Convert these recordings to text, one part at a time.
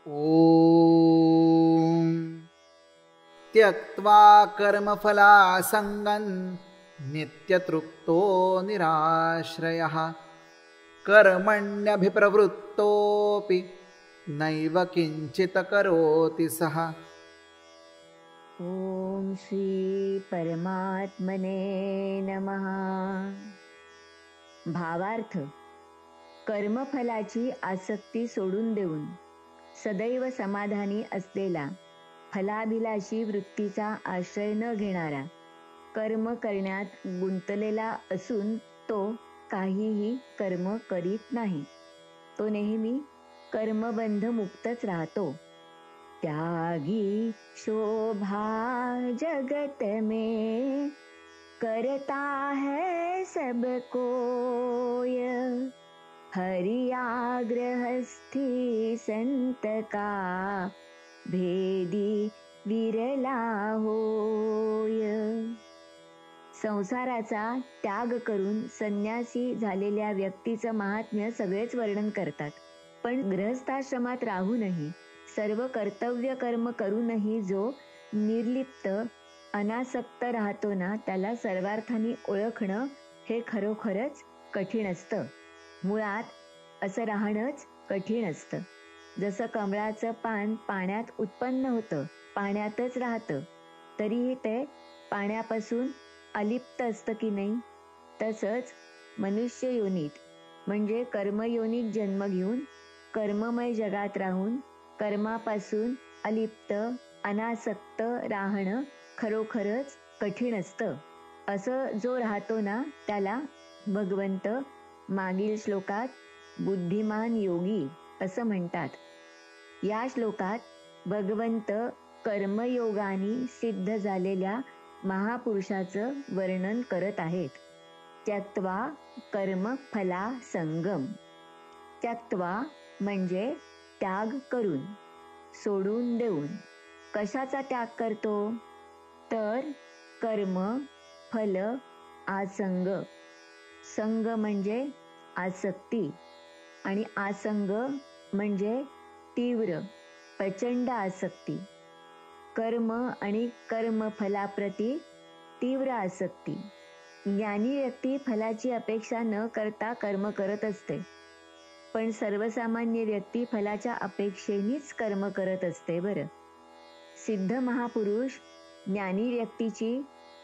ॐ त्यक्त्वा कर्मफलासङ्गं नित्यतृप्तो निराश्रयः कर्मण्यभिप्रवृत्तोऽपि नैव किञ्चित् करोति सः। ओम श्री परमात्मने नमः। भावार्थ: कर्मफलाची आसक्ती सोडून देऊन सदैव समाधानी असलेला, फलाभिलाषी वृत्तीचा आश्रय न घेणारा, कर्म करण्यात गुंतलेला असून तो काहीही कर्म करीत नाही, तो नेहमी कर्मबंध मुक्तच राहतो। त्यागी शोभा जगत में करता है सब कोय, हरिया गृहस्थी संत का भेदी विरला होय। संसाराचा त्याग करून संन्यासी झालेल्या व्यक्तीचं महात्म्य सगळेच वर्णन करतात, पण गृहस्थाश्रमात राहूनही सर्व कर्तव्य कर्म करूनही जो निर्लिप्त अनासक्त राहतो ना, त्याला सर्वार्थाने ओळखणं हे खरोखरच कठीण असतं। मुळात असं राहणंच कठीण असतं। जसं कमळाचं पान पाण्यात उत्पन्न होतं, पाण्यातच राहतं, तरीही ते पाण्यापासून अलिप्त असतं की नाही, तसंच मनुष्य योनीत म्हणजे कर्मयोनीत जन्म घेऊन कर्ममय जगात राहून कर्मापासून अलिप्त अनासक्त राहणं खरोखरच कठीण असतं। असं जो राहतो ना, त्याला भगवंत मागील श्लोकात बुद्धिमान योगी असं म्हणतात। या श्लोकात भगवंत कर्मयोगाने सिद्ध झालेल्या महापुरुषाचं वर्णन करत आहेत। त्यक्त्वा कर्मफला संगम। त्यक्त्वा म्हणजे त्याग करून, सोडून देऊन। कशाचा त्याग करतो? तर कर्म फल आसंग। संग म्हणजे आसक्ती आणि आसंग म्हणजे तीव्र प्रचंड आसक्ती। कर्म आणि कर्मफलाप्रती तीव्र आसक्ती। ज्ञानी व्यक्ती फलाची अपेक्षा न करता कर्म करत असते, पण सर्वसामान्य व्यक्ती फलाच्या अपेक्षेनेच कर्म करत असते बरं। सिद्ध महापुरुष ज्ञानी व्यक्तीची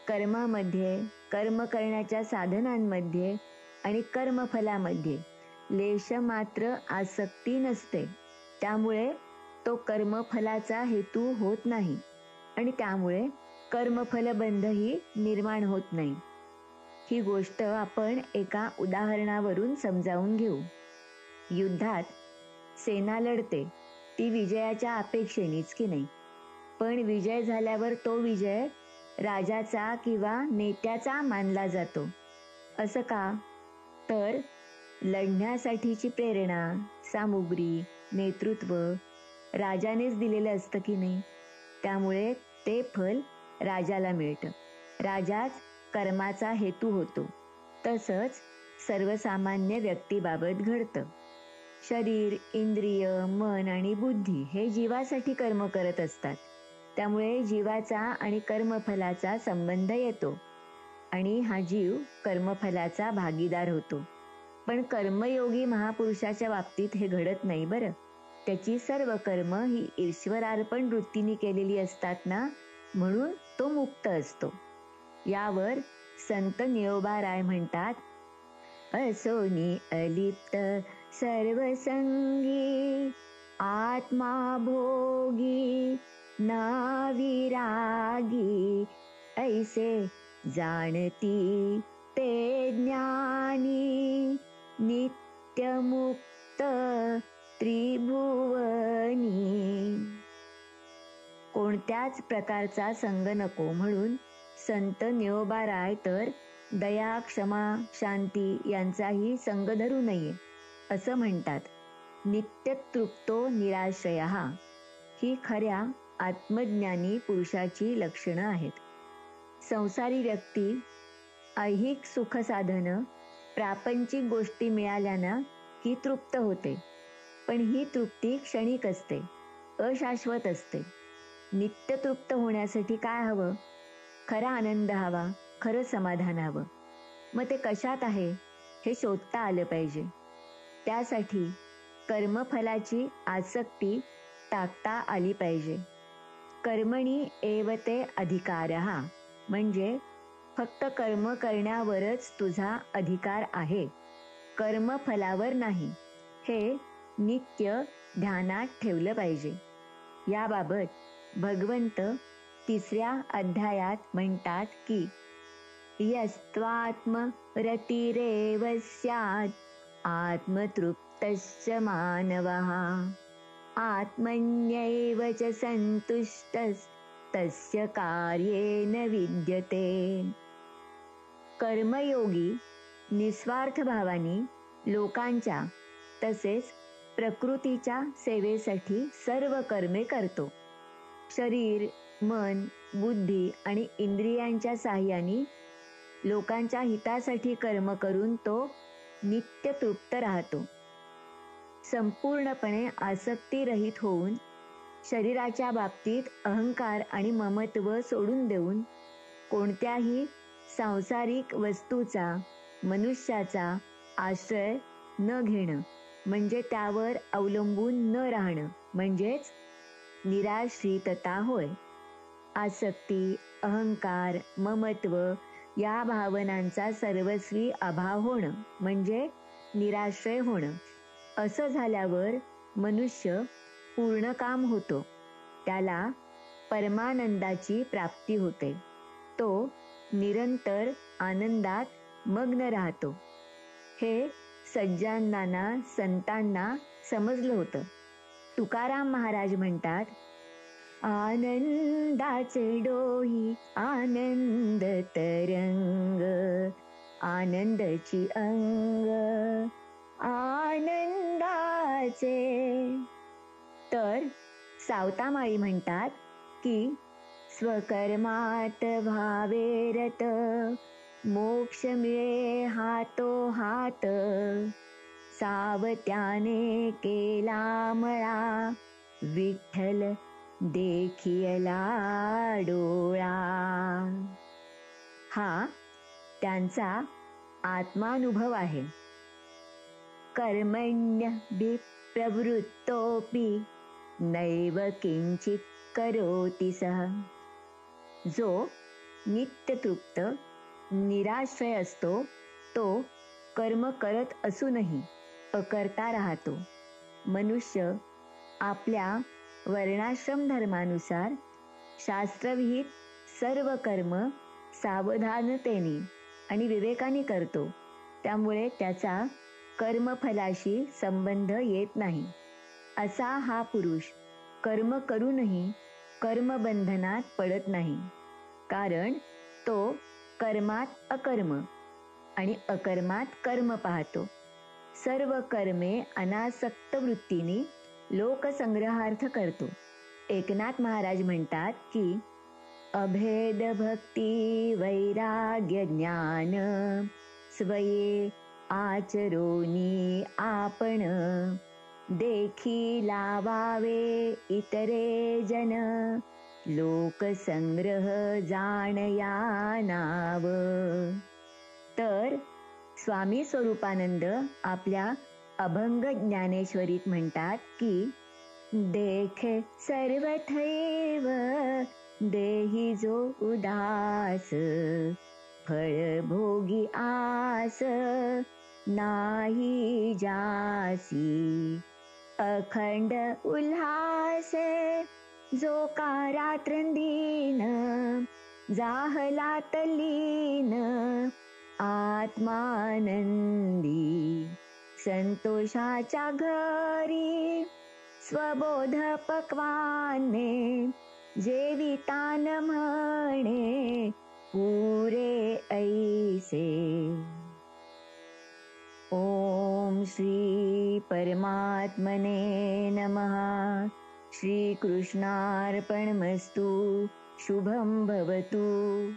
कर्मामध्ये, कर्म करण्याच्या साधनांमध्ये आणि कर्मफलामध्ये लेश मात्र आसक्ती नसते, त्यामुळे तो कर्मफलाचा हेतू होत नाही आणि त्यामुळे कर्मफलबंधही निर्माण होत नाही। ही गोष्ट आपण एका उदाहरणावरून समजावून घेऊ। युद्धात सेना लढते, ती विजयाच्या अपेक्षेनेच की नाही, पण विजय झाल्यावर तो विजय राजाचा किंवा नेत्याचा मानला जातो। असं का? तर लढण्यासाठीची प्रेरणा, सामुग्री, नेतृत्व राजानेच दिलेलं असतं की नाही, त्यामुळे ते फल राजाला मिळतं। राजाच कर्माचा हेतू होतो। तसंच सर्वसामान्य व्यक्तीबाबत घडतं। शरीर, इंद्रिय, मन आणि बुद्धी हे जीवासाठी कर्म करत असतात, त्यामुळे जीवाचा आणि कर्मफलाचा संबंध येतो आणि हा जीव कर्मफलाचा भागीदार होतो। पण कर्मयोगी महापुरुषाच्या बाबतीत हे घडत नाही बरं। त्याची सर्व कर्म ही ईश्वरार्पण वृत्तीने केलेली असतात ना, म्हणून तो मुक्त असतो। यावर संत निळोबाराय म्हणतात, असोनी अलिप्त सर्वसंगी, आत्मा भोगी ना विरागी, ऐसे जाणती ते ज्ञानी, नित्यमुक्त त्रिभुवनी। कोणत्याच प्रकारचा संग नको म्हणून संत निळोबाराय तर दया, क्षमा, शांती यांचाही संग धरू नये असं म्हणतात। नित्यतृप्तो निराश्रयः ही खऱ्या आत्मज्ञानी पुरुषाची लक्षणं आहेत। संसारी व्यक्ती ऐहिक सुख साधन, प्रापंचिक गोष्टी मिळाल्या ना की तृप्त होते, पण ही तृप्ती क्षणिक असते। अशाश्वत असते. नित्यतृप्त होण्यासाठी काय हवं? खरा आनंद हवा, खरं समाधान हवं. मग ते कशात आहे हे शोधता आलं पाहिजे. त्यासाठी कर्मफलाची आसक्ती टाकता आली पाहिजे. कर्मणी एव ते अधिकारः, म्हणजे फक्त कर्म करण्यावरच तुझा अधिकार आहे, कर्मफलावर नाही. हे नित्य ध्यानात ठेवलं पाहिजे. याबाबत भगवंत 3ऱ्या अध्यायात म्हणतात की यस्त्वात्मरतिरेव स्यात् आत्मतृप्तश्च मानवः आत्मन्यैव च संतुष्टस्तस्य कार्येन विद्यते. कर्मयोगी निस्वार्थ भावाने लोकांच्या तसेच प्रकृतीच्या सेवेसाठी सर्व कर्मे करतो. शरीर, मन, बुद्धी आणि इंद्रियांच्या साह्याने लोकांच्या हितासाठी कर्म करून तो नित्य तृप्त राहतो. संपूर्णपणे आसक्तीरहित होऊन शरीराच्या बाबतीत अहंकार आणि ममत्व सोडून देऊन कोणत्याही सांसारिक वस्तूचा, मनुष्याचा आश्रय न घेणं म्हणजे त्यावर अवलंबून न राहणं म्हणजेच निराश्रितता होय. आसक्ती, अहंकार, ममत्व या भावनांचा सर्वस्वी अभाव होणं म्हणजे निराश्रय होणं. असं झाल्यावर मनुष्य पूर्णकाम होतो. त्याला परमानंदाची प्राप्ती होते. तो निरंतर आनंदात मग्न राहतो. हे सज्जनांना, संतांना समजलं होतं. तुकाराम महाराज म्हणतात, आनंदाचे डोही आनंद तरंग, आनंदाची अंग आनंदाचे. तर सावतामाळी म्हणतात की स्वकर्मात भावे रत, मोक्ष मिळे हातो हात, सावत्याने केला मळा, विठ्ठल देखियला डोळा. हा त्यांचा आत्मानुभव आहे. कर्मण्यभिप्रवृत्तोऽपि नैव किंचित करोति सः. जो नित्यतृप्त निराश्रय असतो तो कर्म करत असूनही अकर्ता राहतो. मनुष्य आपल्या वर्णाश्रम धर्मानुसार शास्त्रविहित सर्व कर्म सावधानतेने आणि विवेकाने करतो. त्यामुळे त्याचा कर्मफलाशी संबंध येत नाही. असा हा पुरुष कर्म करूनही कर्मबंधनात पडत नाही. कारण तो कर्मात अकर्म आणि अकर्मात कर्म पाहतो. सर्व कर्मे अनासक्त वृत्तीने लोकसंग्रहार्थ करतो. एकनाथ महाराज म्हणतात की अभेद भक्ती वैराग्य ज्ञान, स्वये आचरोनी आपण, देखी लावावे इतरे जन, लोकसंग्रह जाणया नाव. तर स्वामी स्वरूपानंद आपल्या अभंग ज्ञानेश्वरीत म्हणतात की देखे सर्वथैव देही जो उदास, फळ भोगी आस नाही जासी, अखंड उल्हासे जो का रात्रंदीन, जाहला तल्लीन आत्मानंदी, संतोषाच्या घरी स्वबोध पक्वाने, जेवितान म्हणे पुरे ऐसे. ओम श्री परमात्मने नमः. श्री कृष्णार्पणमस्तु. शुभं भवतु.